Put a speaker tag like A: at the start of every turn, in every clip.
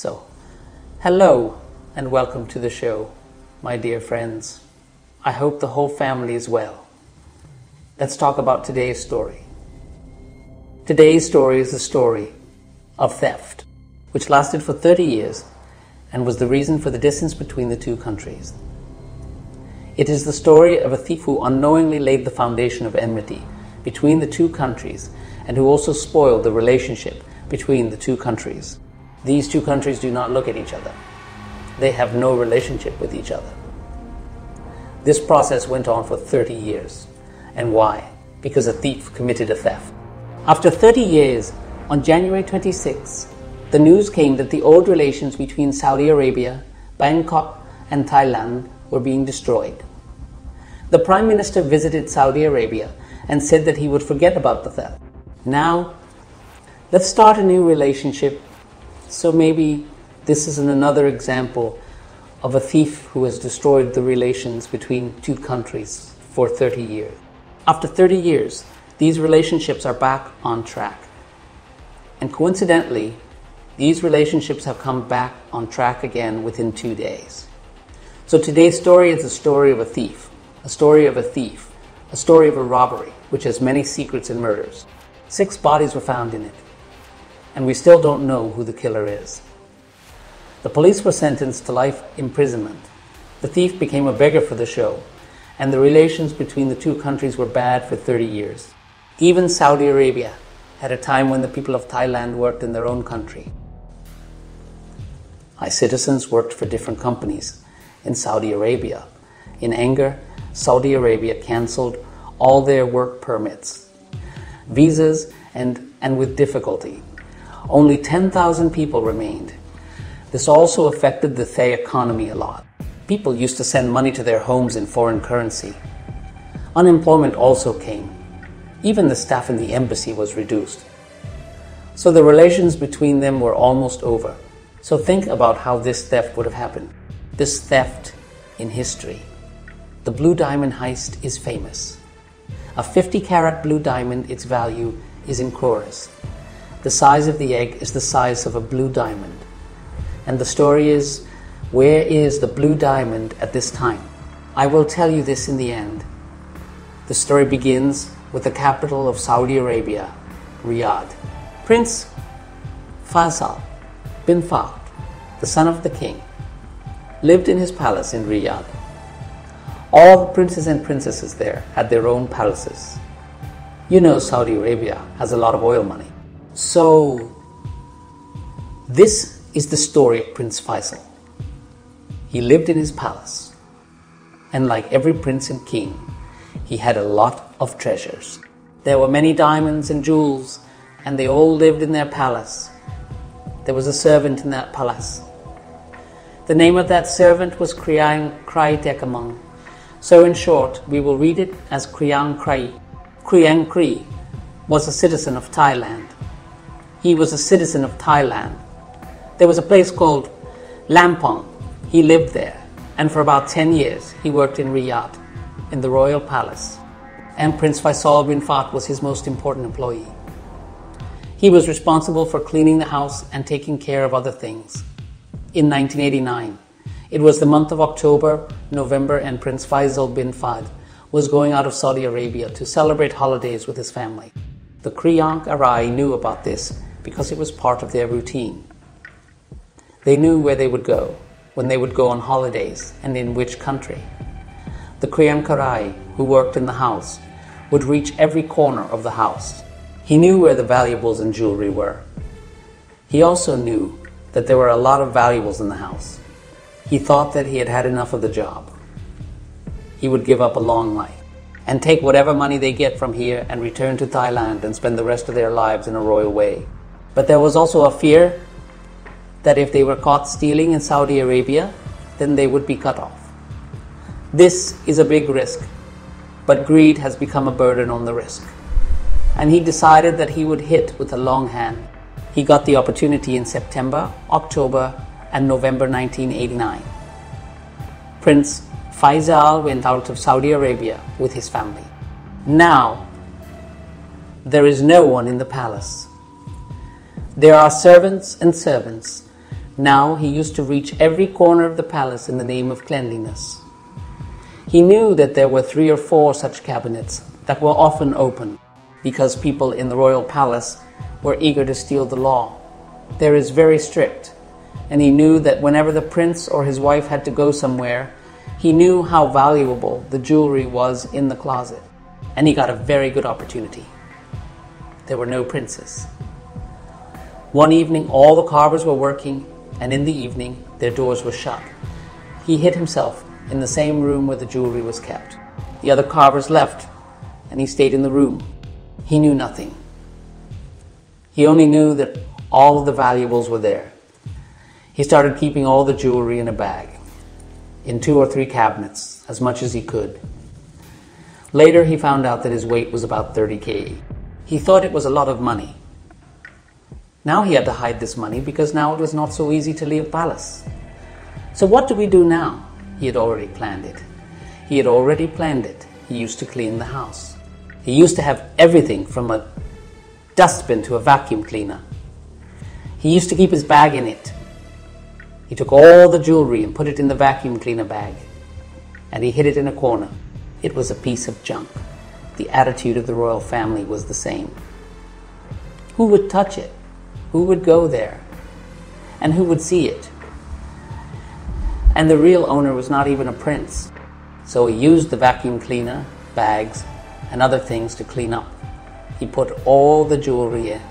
A: So, hello and welcome to the show, my dear friends. I hope the whole family is well. Let's talk about today's story. Today's story is the story of theft, which lasted for 30 years and was the reason for the distance between the two countries. It is the story of a thief who unknowingly laid the foundation of enmity between the two countries and who also spoiled the relationship between the two countries. These two countries do not look at each other. They have no relationship with each other. This process went on for 30 years. And why? Because a thief committed a theft. After 30 years, on January 26, the news came that the old relations between Saudi Arabia, Bangkok, and Thailand were being destroyed. The Prime Minister visited Saudi Arabia and said that he would forget about the theft. Now, let's start a new relationship. So maybe this is another example of a thief who has destroyed the relations between two countries for 30 years. After 30 years, these relationships are back on track. And coincidentally, these relationships have come back on track again within 2 days. So today's story is a story of a thief, a story of a thief, a story of a robbery, which has many secrets and murders. 6 bodies were found in it, and we still don't know who the killer is. The police were sentenced to life imprisonment. The thief became a beggar for the show, and the relations between the two countries were bad for 30 years. Even Saudi Arabia had a time when the people of Thailand worked in their own country. High citizens worked for different companies in Saudi Arabia. In anger, Saudi Arabia cancelled all their work permits, visas, and with difficulty. Only 10,000 people remained. This also affected the Thai economy a lot. People used to send money to their homes in foreign currency. Unemployment also came. Even the staff in the embassy was reduced. So the relations between them were almost over. So think about how this theft would have happened. This theft in history. The blue diamond heist is famous. A 50-carat blue diamond, its value is in crores. The size of the egg is the size of a blue diamond. And the story is, where is the blue diamond at this time? I will tell you this in the end. The story begins with the capital of Saudi Arabia, Riyadh. Prince Faisal Bin Fahad, the son of the king, lived in his palace in Riyadh. All the princes and princesses there had their own palaces. You know Saudi Arabia has a lot of oil money. So, this is the story of Prince Faisal. He lived in his palace, and like every prince and king, he had a lot of treasures. There were many diamonds and jewels, and they all lived in their palace. There was a servant in that palace. The name of that servant was Kriangkrai Tejamoke. So in short, we will read it as Kriangkrai. Kriangkrai was a citizen of Thailand. He was a citizen of Thailand. There was a place called Lampong. He lived there, and for about 10 years he worked in Riyadh, in the royal palace. And Prince Faisal Bin Fahad was his most important employee. He was responsible for cleaning the house and taking care of other things. In 1989, it was the month of October, November, and Prince Faisal Bin Fahad was going out of Saudi Arabia to celebrate holidays with his family. The Kriangkrai knew about this because it was part of their routine. They knew where they would go, when they would go on holidays, and in which country. The Kriangkrai, who worked in the house, would reach every corner of the house. He knew where the valuables and jewelry were. He also knew that there were a lot of valuables in the house. He thought that he had had enough of the job. He would give up a long life and take whatever money they get from here and return to Thailand and spend the rest of their lives in a royal way. But there was also a fear that if they were caught stealing in Saudi Arabia, then they would be cut off. This is a big risk, but greed has become a burden on the risk. And he decided that he would hit with a long hand. He got the opportunity in September, October, and November 1989. Prince Faisal went out of Saudi Arabia with his family. Now, there is no one in the palace. There are servants and servants. Now he used to reach every corner of the palace in the name of cleanliness. He knew that there were 3 or 4 such cabinets that were often open because people in the royal palace were eager to steal the law. There is very strict, and he knew that whenever the prince or his wife had to go somewhere, he knew how valuable the jewelry was in the closet, and he got a very good opportunity. There were no princes. One evening, all the carvers were working, and in the evening, their doors were shut. He hid himself in the same room where the jewelry was kept. The other carvers left, and he stayed in the room. He knew nothing. He only knew that all of the valuables were there. He started keeping all the jewelry in a bag, in 2 or 3 cabinets, as much as he could. Later, he found out that his weight was about 30 kg. He thought it was a lot of money. Now he had to hide this money because now it was not so easy to leave the palace. So what do we do now? He had already planned it. He used to clean the house. He used to have everything from a dustbin to a vacuum cleaner. He used to keep his bag in it. He took all the jewelry and put it in the vacuum cleaner bag, and he hid it in a corner. It was a piece of junk. The attitude of the royal family was the same. Who would touch it? Who would go there? And who would see it? And the real owner was not even a prince. So he used the vacuum cleaner, bags, and other things to clean up. He put all the jewelry in.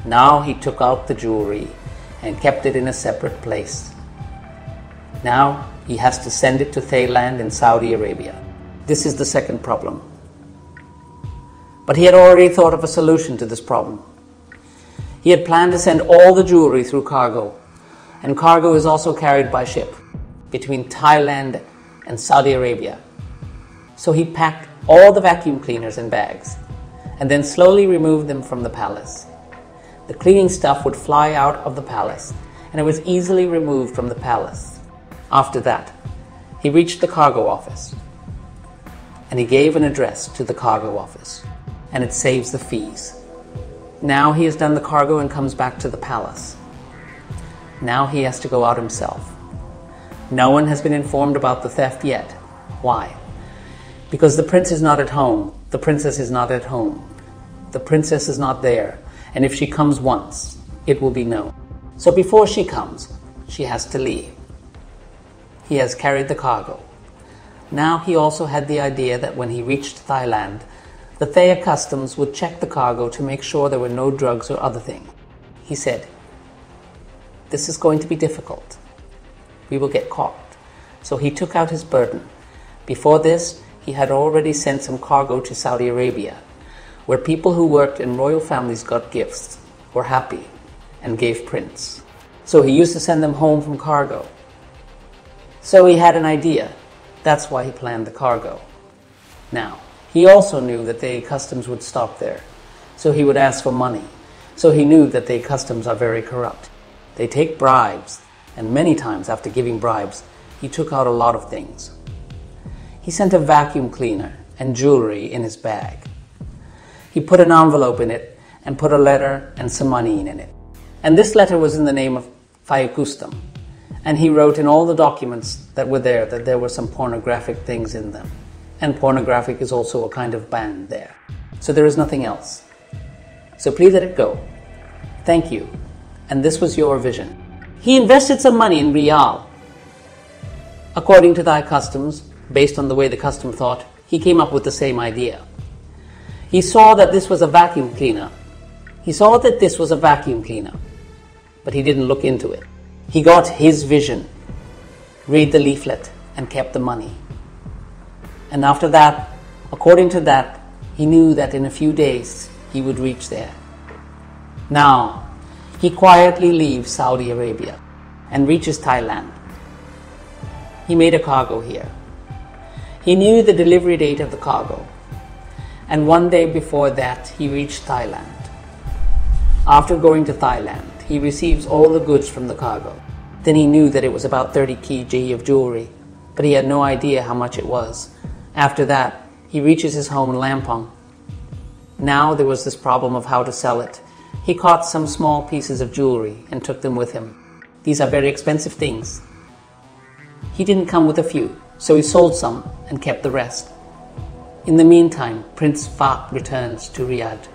A: Now he took out the jewelry and kept it in a separate place. Now he has to send it to Thailand and Saudi Arabia. This is the second problem. But he had already thought of a solution to this problem. He had planned to send all the jewelry through cargo, and cargo is also carried by ship between Thailand and Saudi Arabia. So he packed all the vacuum cleaners in bags and then slowly removed them from the palace. The cleaning stuff would fly out of the palace, and it was easily removed from the palace. After that, he reached the cargo office, and he gave an address to the cargo office, and it saves the fees. Now he has done the cargo and comes back to the palace. Now he has to go out himself. No one has been informed about the theft yet. Why? Because the prince is not at home. The princess is not at home. The princess is not there. And if she comes once, it will be known. So before she comes, she has to leave. He has carried the cargo. Now he also had the idea that when he reached Thailand, the Thai customs would check the cargo to make sure there were no drugs or other things. He said, "This is going to be difficult. We will get caught." So he took out his burden. Before this, he had already sent some cargo to Saudi Arabia, where people who worked in royal families got gifts, were happy, and gave prints. So he used to send them home from cargo. So he had an idea. That's why he planned the cargo. Now, he also knew that the customs would stop there, so he would ask for money. So he knew that the customs are very corrupt. They take bribes, and many times after giving bribes, he took out a lot of things. He sent a vacuum cleaner and jewelry in his bag. He put an envelope in it and put a letter and some money in it. And this letter was in the name of Fayaqustam. And he wrote in all the documents that were there that there were some pornographic things in them. And pornographic is also a kind of ban there. So there is nothing else. So please let it go. Thank you. And this was your vision. He invested some money in Riyadh. According to Thai customs, based on the way the custom thought, he came up with the same idea. He saw that this was a vacuum cleaner. But he didn't look into it. He got his vision, read the leaflet, and kept the money. And after that, according to that, he knew that in a few days he would reach there. Now, he quietly leaves Saudi Arabia and reaches Thailand. He made a cargo here. He knew the delivery date of the cargo, and one day before that he reached Thailand. After going to Thailand, he receives all the goods from the cargo. Then he knew that it was about 30 kg of jewelry, but he had no idea how much it was. After that, he reaches his home in Lampong. Now there was this problem of how to sell it. He caught some small pieces of jewelry and took them with him. These are very expensive things. He didn't come with a few, so he sold some and kept the rest. In the meantime, Prince Fahd returns to Riyadh.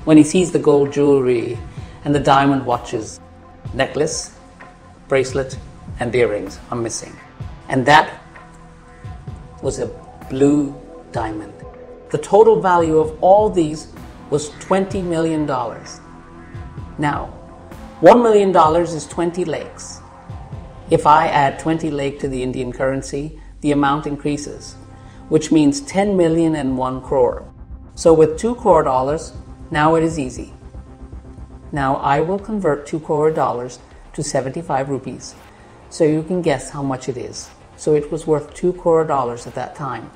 A: When he sees the gold jewelry and the diamond watches, necklace, bracelet, and earrings are missing. And that was a blue diamond. The total value of all these was $20 million. Now, $1 million is 20 lakhs. If I add 20 lakh to the Indian currency, the amount increases, which means 10 million and 1 crore. So with $2 crore, now it is easy. Now I will convert $2 crore to 75 rupees, so you can guess how much it is. So it was worth $2 crore at that time,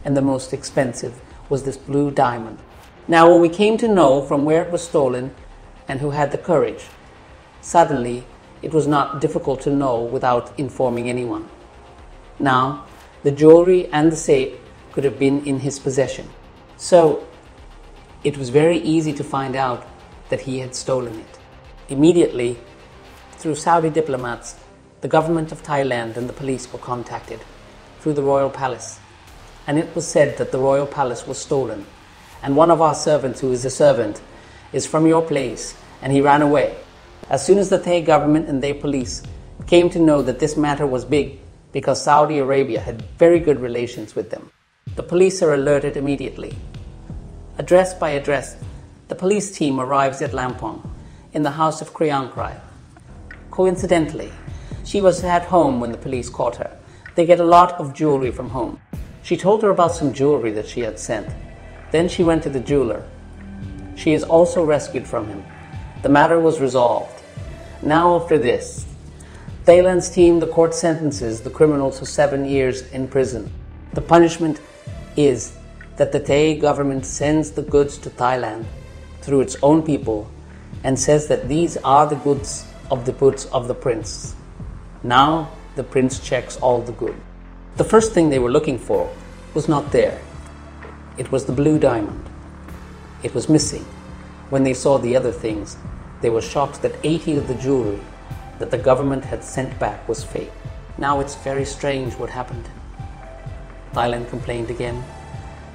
A: and the most expensive was this blue diamond. Now when we came to know from where it was stolen and who had the courage, suddenly it was not difficult to know without informing anyone. Now the jewelry and the safe could have been in his possession, so it was very easy to find out that he had stolen it. Immediately, through Saudi diplomats, the government of Thailand and the police were contacted through the royal palace, and it was said that the royal palace was stolen, and one of our servants, who is a servant, is from your place, and he ran away. As soon as the Thai government and their police came to know that this matter was big, because Saudi Arabia had very good relations with them, the police are alerted immediately. Address by address, the police team arrives at Lampong, in the house of Kriangkrai. Coincidentally, she was at home when the police caught her. They get a lot of jewelry from home. She told her about some jewelry that she had sent. Then she went to the jeweler. She is also rescued from him. The matter was resolved. Now after this, Thailand's team, the court sentences the criminals to 7 years in prison. The punishment is that the Thai government sends the goods to Thailand through its own people and says that these are the goods of the prince. Now the prince checks all the good. The first thing they were looking for was not there. It was the blue diamond. It was missing. When they saw the other things, they were shocked that 80 of the jewelry that the government had sent back was fake. Now it's very strange what happened. Thailand complained again.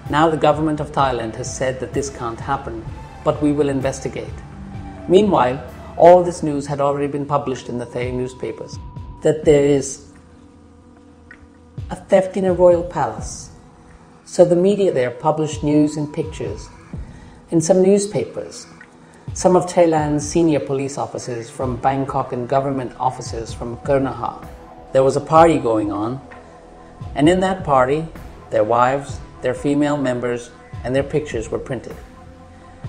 A: Now the government of Thailand has said that this can't happen, but we will investigate. Meanwhile, all this news had already been published in the Thai newspapers, that there is a theft in a royal palace. So the media there published news and pictures. In some newspapers, some of Thailand's senior police officers from Bangkok and government officers from Kurnaha. There was a party going on, and in that party, their wives, their female members, and their pictures were printed.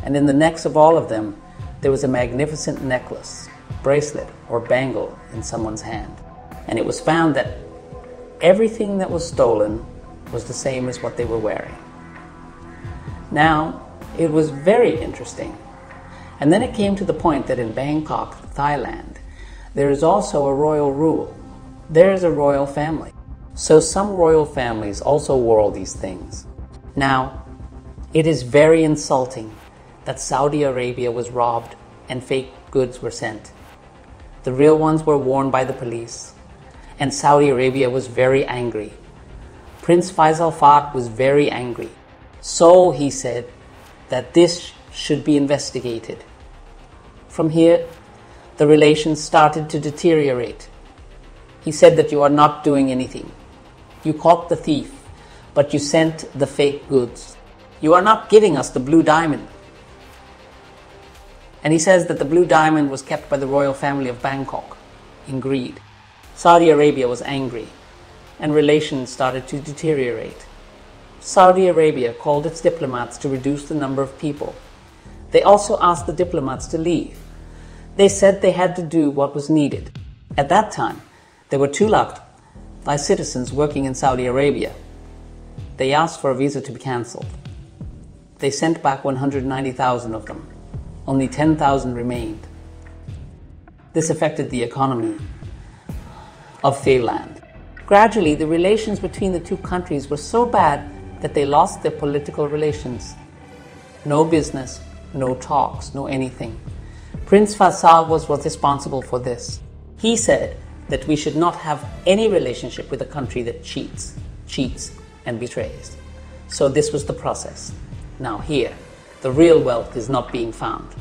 A: And in the necks of all of them, there was a magnificent necklace, bracelet, or bangle in someone's hand. And it was found that everything that was stolen was the same as what they were wearing. Now, it was very interesting. And then it came to the point that in Bangkok, Thailand, there is also a royal rule. There is a royal family. So some royal families also wore all these things. Now, it is very insulting that Saudi Arabia was robbed and fake goods were sent. The real ones were worn by the police, and Saudi Arabia was very angry. Prince Faisal Fahad was very angry. So he said that this should be investigated. From here, the relations started to deteriorate. He said that you are not doing anything. You caught the thief, but you sent the fake goods. You are not giving us the blue diamond. And he says that the blue diamond was kept by the royal family of Bangkok in greed. Saudi Arabia was angry, and relations started to deteriorate. Saudi Arabia called its diplomats to reduce the number of people. They also asked the diplomats to leave. They said they had to do what was needed. At that time, there were 2 lakh Thai citizens working in Saudi Arabia. They asked for a visa to be cancelled. They sent back 190,000 of them. Only 10,000 remained. This affected the economy of Thailand. Gradually, the relations between the 2 countries were so bad that they lost their political relations. No business, no talks, no anything. Prince Faisal was responsible for this. He said that we should not have any relationship with a country that cheats, and betrays. So this was the process. Now here, the real wealth is not being found.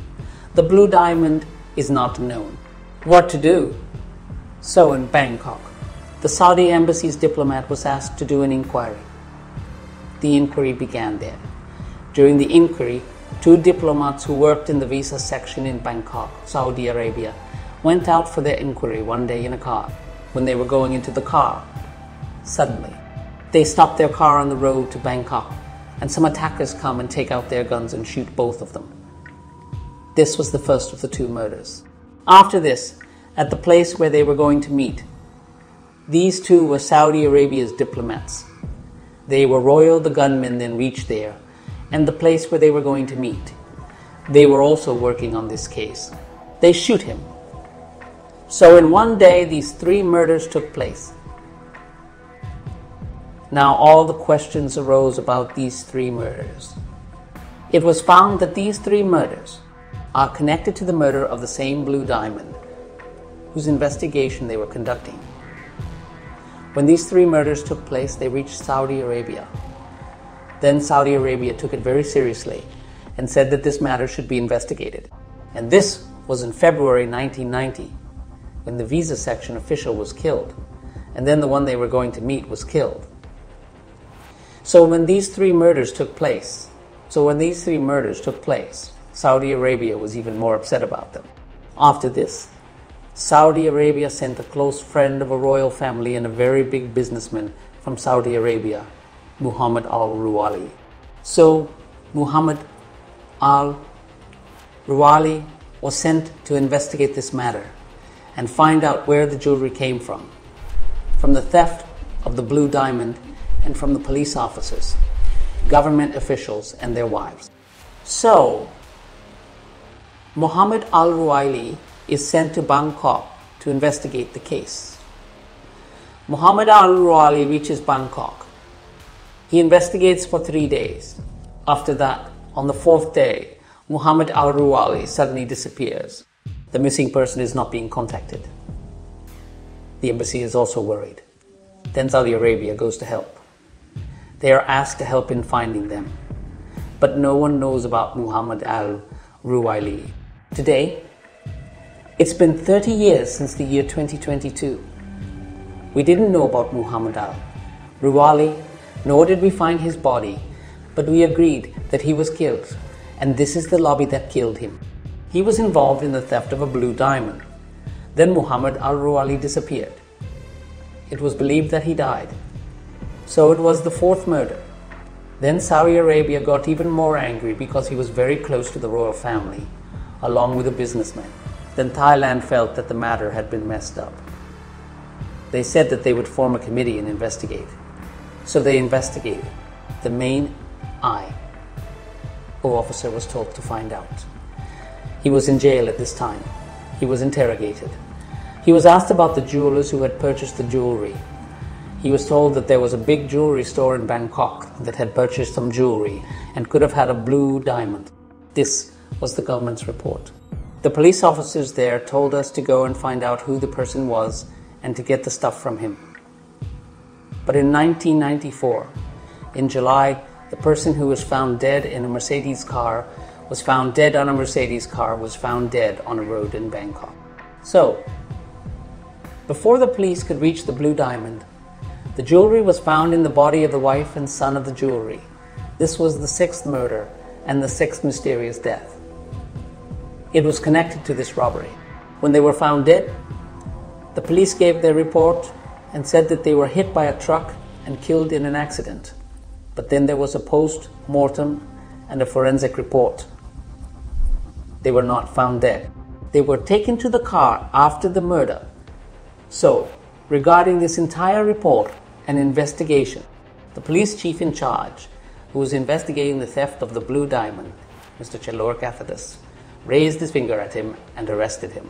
A: The blue diamond is not known. What to do? So in Bangkok, the Saudi embassy's diplomat was asked to do an inquiry. The inquiry began there. During the inquiry, 2 diplomats who worked in the visa section in Bangkok, Saudi Arabia, went out for their inquiry one day in a car. When they were going into the car, suddenly, they stopped their car on the road to Bangkok, and some attackers come and take out their guns and shoot both of them. This was the first of the 2 murders. After this, at the place where they were going to meet, these 2 were Saudi Arabia's diplomats. They were royal, the gunmen then reached there, and the place where they were going to meet. They were also working on this case. They shoot him. So in one day, these 3 murders took place. Now all the questions arose about these 3 murders. It was found that these 3 murders are connected to the murder of the same blue diamond, whose investigation they were conducting. When these 3 murders took place, they reached Saudi Arabia. Then Saudi Arabia took it very seriously and said that this matter should be investigated. And this was in February 1990, when the visa section official was killed, and then the one they were going to meet was killed. So when these 3 murders took place, Saudi Arabia was even more upset about them. After this, Saudi Arabia sent a close friend of a royal family and a very big businessman from Saudi Arabia, Muhammad al-Ruwali. So Muhammad al-Ruwali was sent to investigate this matter and find out where the jewelry came from the theft of the blue diamond, and from the police officers, government officials, and their wives. So Muhammad al-Ruwali is sent to Bangkok to investigate the case. Muhammad al-Ruwali reaches Bangkok. He investigates for 3 days. After that, on the 4th day, Muhammad al-Ruwali suddenly disappears. The missing person is not being contacted. The embassy is also worried. Then Saudi Arabia goes to help. They are asked to help in finding them. But no one knows about Muhammad al-Ruwali. Today, it's been 30 years since the year 2022. We didn't know about Muhammad al-Ruwali, nor did we find his body, but we agreed that he was killed, and this is the lobby that killed him. He was involved in the theft of a blue diamond. Then Muhammad al-Ruwali disappeared. It was believed that he died. So it was the 4th murder. Then Saudi Arabia got even more angry because he was very close to the royal family, along with a businessman. Then Thailand felt that the matter had been messed up. They said that they would form a committee and investigate. So they investigated. The main IO officer was told to find out. He was in jail at this time. He was interrogated. He was asked about the jewelers who had purchased the jewelry. He was told that there was a big jewelry store in Bangkok that had purchased some jewelry and could have had a blue diamond. This was the government's report. The police officers there told us to go and find out who the person was and to get the stuff from him. But in 1994, in July, the person who was found dead in a Mercedes car was found dead on a Mercedes car was found dead on a road in Bangkok. So, before the police could reach the blue diamond, the jewelry was found in the body of the wife and son of the jewelry. This was the 6th murder and the 6th mysterious death. It was connected to this robbery. When they were found dead, the police gave their report and said that they were hit by a truck and killed in an accident. But then there was a post-mortem and a forensic report. They were not found dead. They were taken to the car after the murder. So, regarding this entire report and investigation, the police chief in charge, who was investigating the theft of the blue diamond, Mr. Chalor Cathadas, raised his finger at him and arrested him.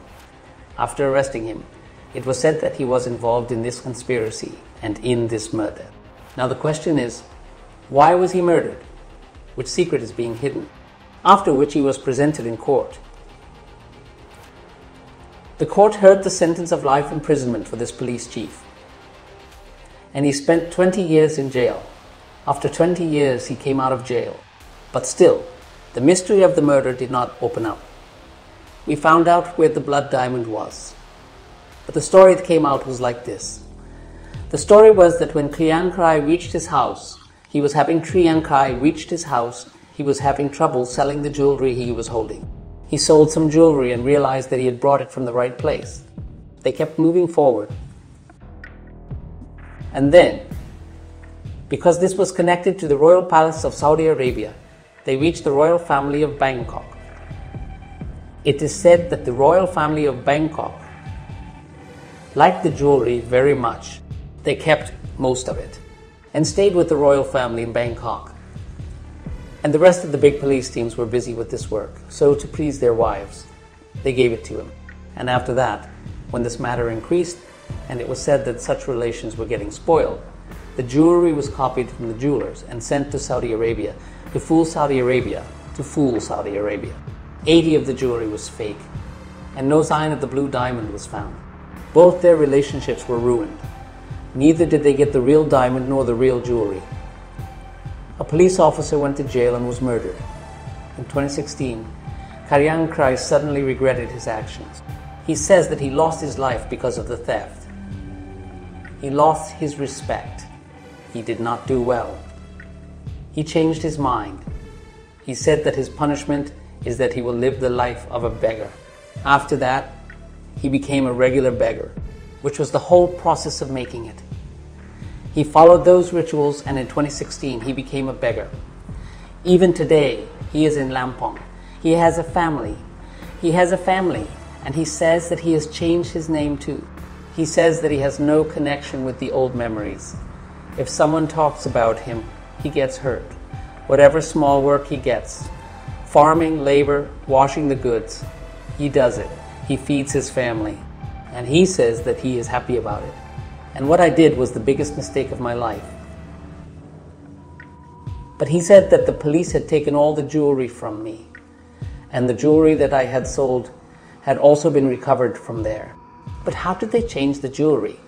A: After arresting him, it was said that he was involved in this conspiracy and in this murder. Now the question is, why was he murdered? Which secret is being hidden? After which he was presented in court. The court heard the sentence of life imprisonment for this police chief, and he spent 20 years in jail. After 20 years, he came out of jail. But still, the mystery of the murder did not open up. We found out where the blood diamond was. But the story that came out was like this. The story was that when Kriangkrai reached his house, he was having trouble selling the jewelry he was holding. He sold some jewelry and realized that he had brought it from the right place. They kept moving forward. And then, because this was connected to the royal palace of Saudi Arabia, they reached the royal family of Bangkok. It is said that the royal family of Bangkok liked the jewelry very much. They kept most of it and stayed with the royal family in Bangkok. And the rest of the big police teams were busy with this work. So to please their wives, they gave it to him. And after that, when this matter increased and it was said that such relations were getting spoiled, the jewelry was copied from the jewelers and sent to Saudi Arabia to fool Saudi Arabia. 80 of the jewelry was fake, and no sign of the blue diamond was found. Both their relationships were ruined. Neither did they get the real diamond nor the real jewelry. A police officer went to jail and was murdered. In 2016, Kriangkrai suddenly regretted his actions. He says that he lost his life because of the theft. He lost his respect. He did not do well. He changed his mind. He said that his punishment is that he will live the life of a beggar. After that, he became a regular beggar, which was the whole process of making it. He followed those rituals, and in 2016 he became a beggar. Even today, he is in Lampong. He has a family, and he says that he has changed his name too. He says that he has no connection with the old memories. If someone talks about him, he gets hurt. Whatever small work he gets, farming, labor, washing the goods, he does it. He feeds his family, and he says that he is happy about it. And what I did was the biggest mistake of my life. But he said that the police had taken all the jewelry from me, and the jewelry that I had sold had also been recovered from there. But how did they change the jewelry?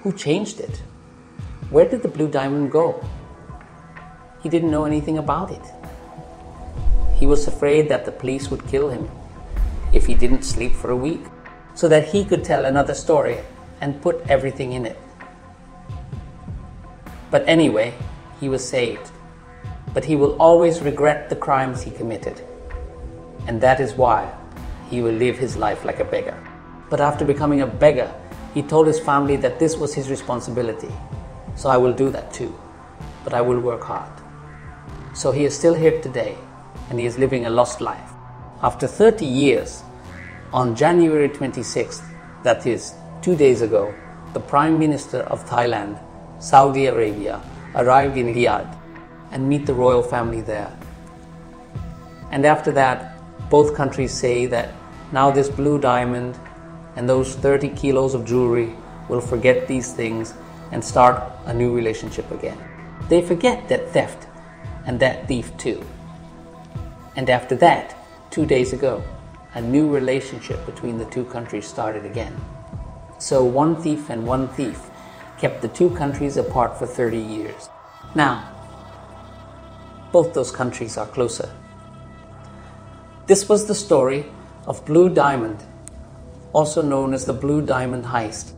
A: Who changed it? Where did the blue diamond go? He didn't know anything about it. He was afraid that the police would kill him if he didn't sleep for a week, so that he could tell another story and put everything in it. But anyway, he was saved. But he will always regret the crimes he committed. And that is why he will live his life like a beggar. But after becoming a beggar, he told his family that this was his responsibility. So I will do that too, but I will work hard. So he is still here today, and he is living a lost life. After 30 years, on January 26th, that is 2 days ago, the Prime Minister of Thailand, Saudi Arabia, arrived in Riyadh and meet the royal family there. And after that, both countries say that now this blue diamond and those 30 kilos of jewelry will forget these things and start a new relationship again. They forget that theft and that thief too. And after that, 2 days ago, a new relationship between the two countries started again. So one thief and one thief kept the two countries apart for 30 years. Now, both those countries are closer. This was the story of Blue Diamond, also known as the Blue Diamond Heist.